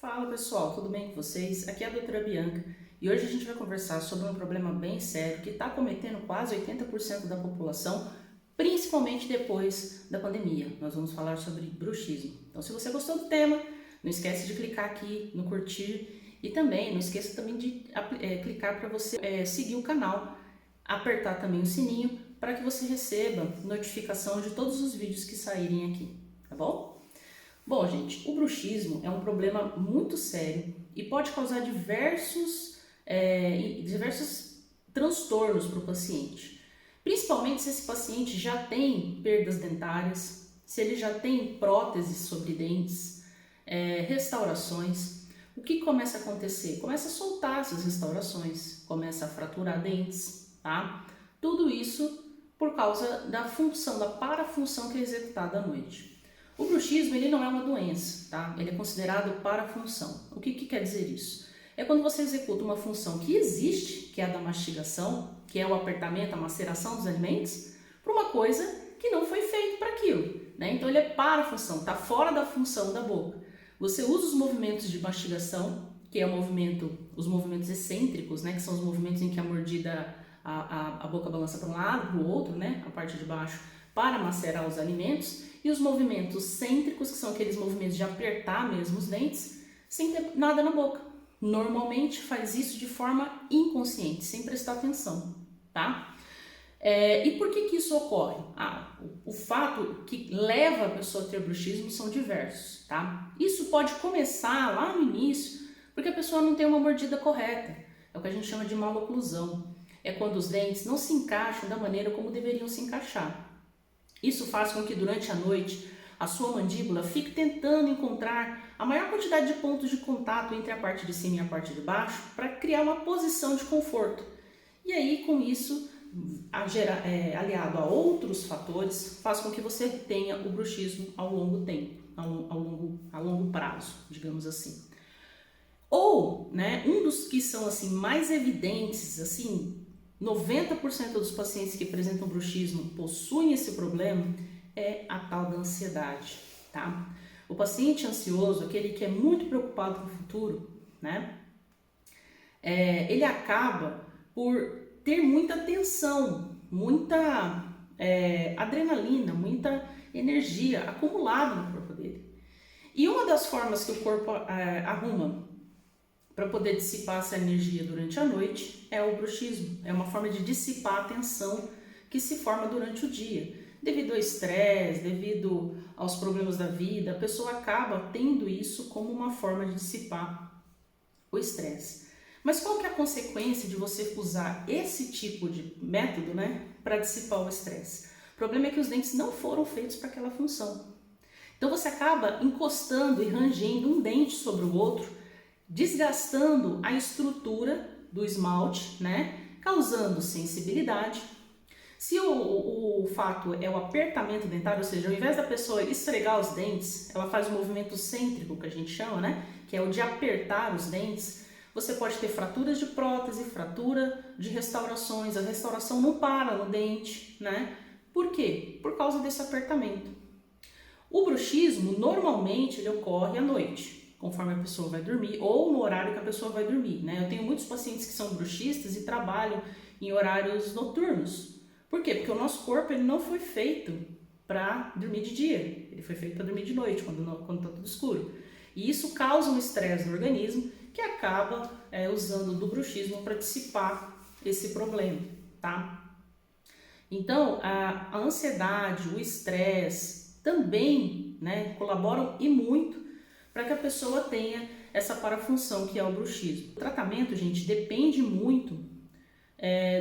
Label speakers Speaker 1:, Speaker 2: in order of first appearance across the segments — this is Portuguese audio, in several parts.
Speaker 1: Fala pessoal, tudo bem com vocês? Aqui é a doutora Bianca e hoje a gente vai conversar sobre um problema bem sério que está acometendo quase 80% da população, principalmente depois da pandemia. Nós vamos falar sobre bruxismo. Então, se você gostou do tema, não esquece de clicar aqui no curtir e também não esqueça também de clicar para você seguir o canal, apertar também o sininho para que você receba notificação de todos os vídeos que saírem aqui, tá bom? Bom, gente, o bruxismo é um problema muito sério e pode causar diversos transtornos para o paciente. Principalmente se esse paciente já tem perdas dentárias, se ele já tem próteses sobre dentes, restaurações. O que começa a acontecer? Começa a soltar essas restaurações, começa a fraturar dentes, tá? Tudo isso por causa da função, da parafunção que é executada à noite. O bruxismo ele não é uma doença, tá? Ele é considerado parafunção. O que quer dizer isso? É quando você executa uma função que existe, que é a da mastigação, que é o apertamento, a maceração dos alimentos, para uma coisa que não foi feita para aquilo, né? Então ele é parafunção, está fora da função da boca. Você usa os movimentos de mastigação, que é os movimentos excêntricos, né? Que são os movimentos em que a mordida, a boca balança para um lado, para o outro, né? A parte de baixo, para macerar os alimentos. E os movimentos cêntricos, que são aqueles movimentos de apertar mesmo os dentes, sem ter nada na boca. Normalmente faz isso de forma inconsciente, sem prestar atenção, tá? E por que isso ocorre? O fato que leva a pessoa a ter bruxismo são diversos, tá? Isso pode começar lá no início, porque a pessoa não tem uma mordida correta. É o que a gente chama de maloclusão. É quando os dentes não se encaixam da maneira como deveriam se encaixar. Isso faz com que durante a noite a sua mandíbula fique tentando encontrar a maior quantidade de pontos de contato entre a parte de cima e a parte de baixo para criar uma posição de conforto. E aí, com isso, aliado a outros fatores, faz com que você tenha o bruxismo ao longo tempo, a longo prazo, digamos assim. Ou, né, um dos que são assim mais evidentes, assim, 90% dos pacientes que apresentam bruxismo possuem esse problema, é a tal da ansiedade, tá? O paciente ansioso, aquele que é muito preocupado com o futuro, né? Ele acaba por ter muita tensão, muita adrenalina, muita energia acumulada no corpo dele. E uma das formas que o corpo arruma para poder dissipar essa energia durante a noite é o bruxismo. É uma forma de dissipar a tensão que se forma durante o dia. Devido ao estresse, devido aos problemas da vida, a pessoa acaba tendo isso como uma forma de dissipar o estresse. Mas qual que é a consequência de você usar esse tipo de método, né, para dissipar o estresse? O problema é que os dentes não foram feitos para aquela função. Então você acaba encostando e rangendo um dente sobre o outro, desgastando a estrutura do esmalte, né, causando sensibilidade. Se o fato é o apertamento dentário, ou seja, ao invés da pessoa esfregar os dentes, ela faz o movimento cêntrico, que a gente chama, né, que é o de apertar os dentes, você pode ter fraturas de prótese, fratura de restaurações, a restauração não para no dente, né? Por quê? Por causa desse apertamento. O bruxismo, normalmente, ele ocorre à noite, conforme a pessoa vai dormir, ou no horário que a pessoa vai dormir, né? Eu tenho muitos pacientes que são bruxistas e trabalham em horários noturnos. Por quê? Porque o nosso corpo ele não foi feito para dormir de dia, ele foi feito para dormir de noite, quando está tudo escuro. E isso causa um estresse no organismo que acaba usando do bruxismo para dissipar esse problema, tá? Então, a ansiedade, o estresse também, né, colaboram e muito para que a pessoa tenha essa parafunção que é o bruxismo. O tratamento, gente, depende muito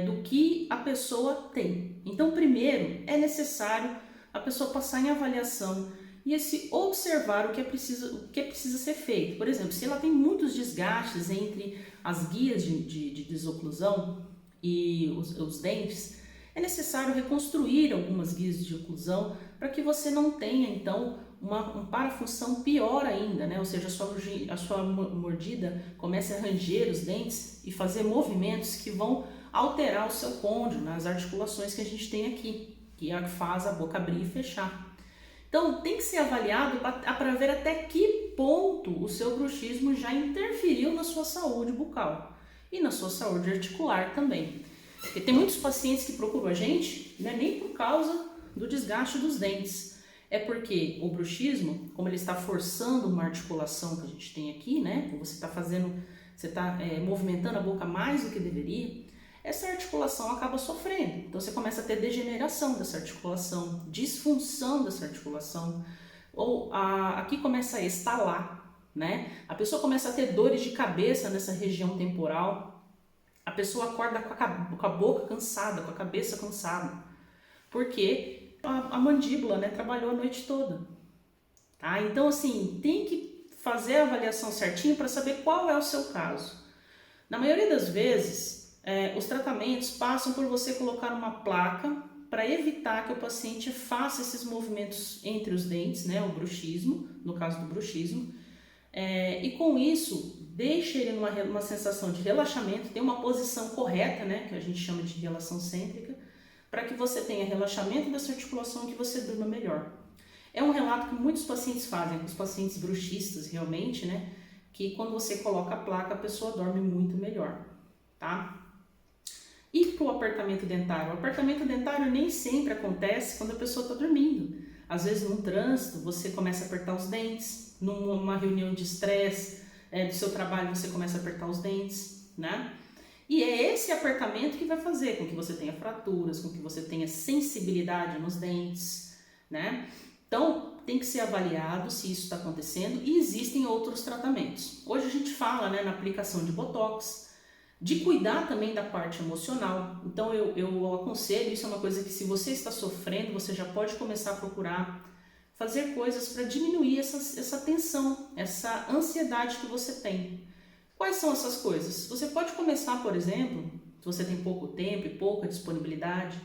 Speaker 1: do que a pessoa tem. Então, primeiro, é necessário a pessoa passar em avaliação e se observar o que é preciso ser feito. Por exemplo, se ela tem muitos desgastes entre as guias de desoclusão e os dentes, é necessário reconstruir algumas guias de oclusão para que você não tenha, então, uma parafunção pior ainda, né? Ou seja, a sua mordida comece a ranger os dentes e fazer movimentos que vão alterar o seu côndilo, nas articulações que a gente tem aqui, que é a que faz a boca abrir e fechar. Então tem que ser avaliado para ver até que ponto o seu bruxismo já interferiu na sua saúde bucal e na sua saúde articular também. Porque tem muitos pacientes que procuram a gente, não é nem por causa do desgaste dos dentes, é porque o bruxismo, como ele está forçando uma articulação que a gente tem aqui, né? Você está movimentando a boca mais do que deveria, essa articulação acaba sofrendo. Então você começa a ter degeneração dessa articulação, disfunção dessa articulação, ou aqui começa a estalar, né? A pessoa começa a ter dores de cabeça nessa região temporal, a pessoa acorda com a boca cansada, com a cabeça cansada, porque a mandíbula, né, trabalhou a noite toda. Tá? Então, assim, tem que fazer a avaliação certinho para saber qual é o seu caso. Na maioria das vezes, os tratamentos passam por você colocar uma placa para evitar que o paciente faça esses movimentos entre os dentes, né, o bruxismo, no caso do bruxismo, e com isso deixa ele numa sensação de relaxamento, tem uma posição correta, né, que a gente chama de relação cêntrica, para que você tenha relaxamento dessa articulação e que você durma melhor. É um relato que muitos pacientes fazem, os pacientes bruxistas realmente, né, que quando você coloca a placa a pessoa dorme muito melhor, tá? E para o apertamento dentário? O apertamento dentário nem sempre acontece quando a pessoa está dormindo. Às vezes, num trânsito, você começa a apertar os dentes, numa reunião de estresse do seu trabalho, você começa a apertar os dentes, né? E é esse apertamento que vai fazer com que você tenha fraturas, com que você tenha sensibilidade nos dentes, né? Então, tem que ser avaliado se isso está acontecendo e existem outros tratamentos. Hoje a gente fala, né, na aplicação de Botox, de cuidar também da parte emocional. Então eu aconselho, isso é uma coisa que se você está sofrendo, você já pode começar a procurar fazer coisas para diminuir essa tensão, essa ansiedade que você tem. Quais são essas coisas? Você pode começar, por exemplo, se você tem pouco tempo e pouca disponibilidade,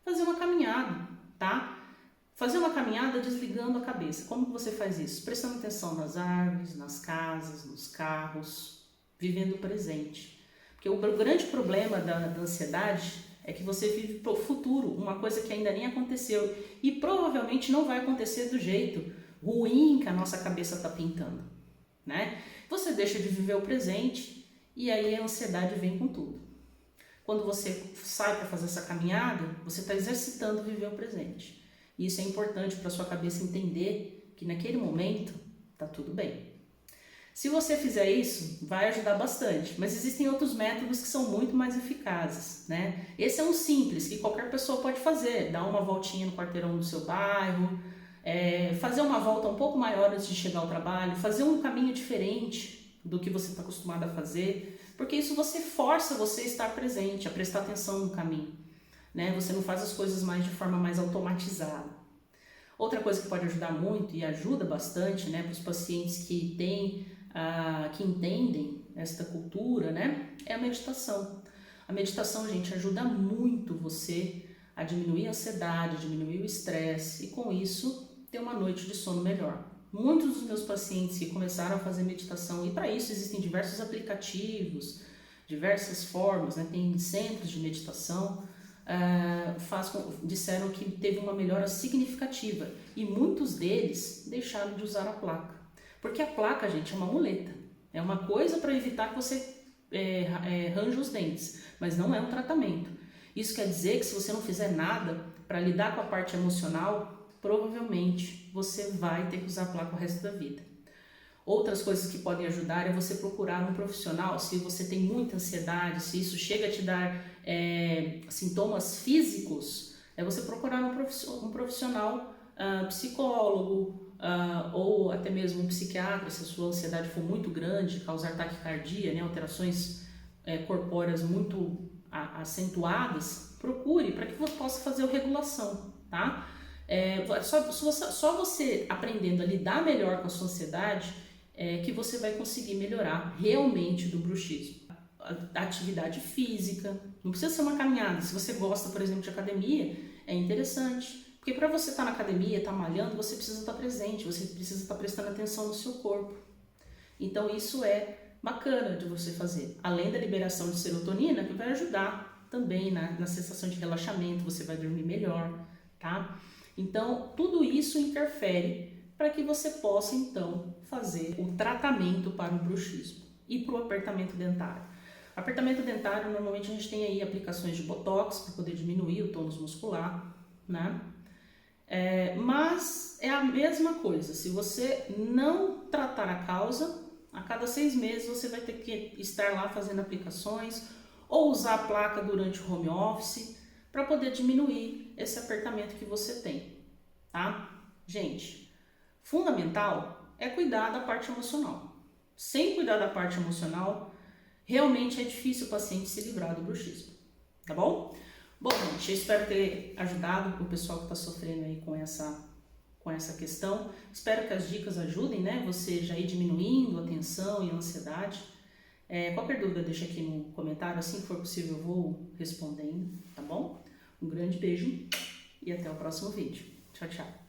Speaker 1: fazer uma caminhada, tá? Fazer uma caminhada desligando a cabeça. Como que você faz isso? Prestando atenção nas árvores, nas casas, nos carros, vivendo o presente. Porque o grande problema da ansiedade é que você vive para o futuro, uma coisa que ainda nem aconteceu e provavelmente não vai acontecer do jeito ruim que a nossa cabeça está pintando, né? Você deixa de viver o presente e aí a ansiedade vem com tudo. Quando você sai para fazer essa caminhada, você está exercitando viver o presente. E isso é importante para a sua cabeça entender que naquele momento está tudo bem. Se você fizer isso, vai ajudar bastante, mas existem outros métodos que são muito mais eficazes, né? Esse é um simples, que qualquer pessoa pode fazer, dar uma voltinha no quarteirão do seu bairro, fazer uma volta um pouco maior antes de chegar ao trabalho, fazer um caminho diferente do que você está acostumado a fazer, porque isso você força você a estar presente, a prestar atenção no caminho, né? Você não faz as coisas mais de forma mais automatizada. Outra coisa que pode ajudar muito e ajuda bastante, né, para os pacientes que entendem esta cultura, né, é a meditação. A meditação, gente, ajuda muito você a diminuir a ansiedade, a diminuir o estresse e com isso ter uma noite de sono melhor. Muitos dos meus pacientes que começaram a fazer meditação, e para isso existem diversos aplicativos, diversas formas, né, tem centros de meditação, disseram que teve uma melhora significativa e muitos deles deixaram de usar a placa. Porque a placa, gente, é uma muleta, é uma coisa para evitar que você ranje os dentes, mas não é um tratamento. Isso quer dizer que se você não fizer nada para lidar com a parte emocional, provavelmente você vai ter que usar a placa o resto da vida. Outras coisas que podem ajudar é você procurar um profissional, se você tem muita ansiedade, se isso chega a te dar sintomas físicos, é você procurar um profissional, psicólogo, ou até mesmo um psiquiatra, se a sua ansiedade for muito grande, causar taquicardia, né, alterações corpóreas muito acentuadas, procure para que você possa fazer a regulação, tá? Só você aprendendo a lidar melhor com a sua ansiedade que você vai conseguir melhorar realmente do bruxismo. A atividade física, não precisa ser uma caminhada, se você gosta, por exemplo, de academia, é interessante. Porque para você estar na academia, estar malhando, você precisa estar presente, você precisa estar prestando atenção no seu corpo. Então isso é bacana de você fazer. Além da liberação de serotonina, que vai ajudar também na sensação de relaxamento, você vai dormir melhor, tá? Então, tudo isso interfere para que você possa, então, fazer o tratamento para o bruxismo e para o apertamento dentário. Apertamento dentário, normalmente a gente tem aí aplicações de botox para poder diminuir o tônus muscular, né? Mas é a mesma coisa, se você não tratar a causa, a cada 6 meses você vai ter que estar lá fazendo aplicações ou usar a placa durante o home office para poder diminuir esse apertamento que você tem, tá? Gente, fundamental é cuidar da parte emocional. Sem cuidar da parte emocional, realmente é difícil o paciente se livrar do bruxismo, tá bom? Bom, gente, eu espero ter ajudado o pessoal que está sofrendo aí com essa questão. Espero que as dicas ajudem, né? Você já ir diminuindo a tensão e a ansiedade. Qualquer dúvida, deixa aqui no comentário. Assim que for possível, eu vou respondendo, tá bom? Um grande beijo e até o próximo vídeo. Tchau, tchau.